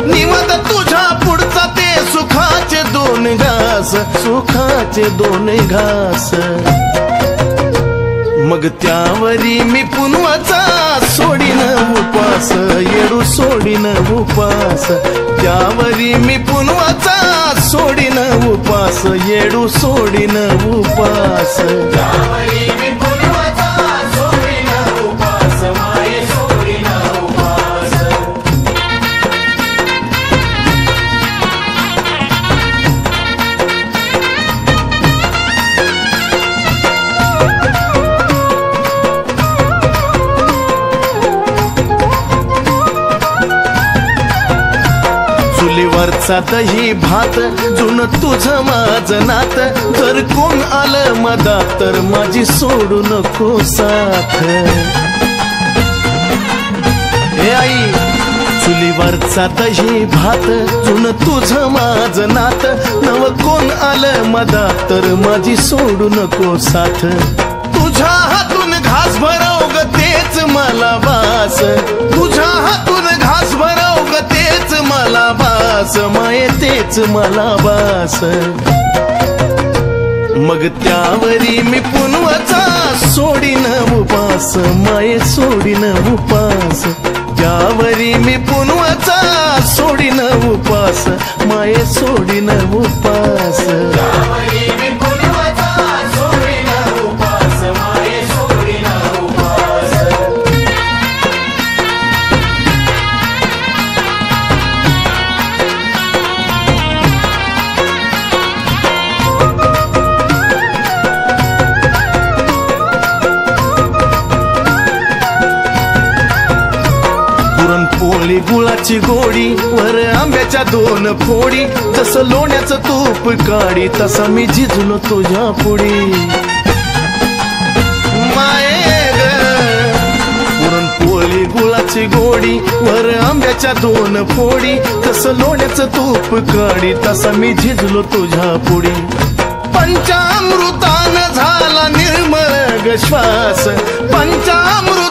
निवद तुझ्या पुढचा ते सुखाचे दोन घास, सुखाचे दोन घास। मग त्यावरी मी पुनवाचा सोडीन उपास, येडू सोडीन उपास। त्यावरी मी पुनवाचा सोडीन उपास, येडू सोडीन उपास। त्यावरी मी पुनवाचा सोडीन उपास, माये सोडीन उपास। चुलीवरचा दही भात जुन तुझं माझं नात, जर कोण आलं मधात तर माझी सोडू नको साथ। हे आई, चुलीवरचा दही भात जुन तुझं माझं नात, नव कोण आलं मधात तर माझी सोडू नको साथ। तुझ्या हातून घास भरव ग तेच मला बास, तुझ्या हातून घास भरव ग तेच मला बास, माये तेच मला बास। मग त्यावरी मी पुनवाचा सोडीन उपास, माये सोडीन उपास। त्यावरी मी पुनवाचा सोडीन उपास, माये सोडीन उपास। त्यावरी मी पुनवाचा सोडीन उपास, माये सोडीन उपास। पुरणपोळी गुळाची गोडी, वर आंब्याच्या दोन फोडी, जसं लोण्याचं तूप काढी तसा मी झिजलो तुझ्या पुढी। माये ग, पुरणपोळी गुळाची गोडी, वर आंब्याच्या दोन फोडी, जसं लोण्याचं तूप काढी तसा मी झिजलो तुझ्या पुढी। पंचामृतान झाला निर्मळ ग श्वास, पंचामृत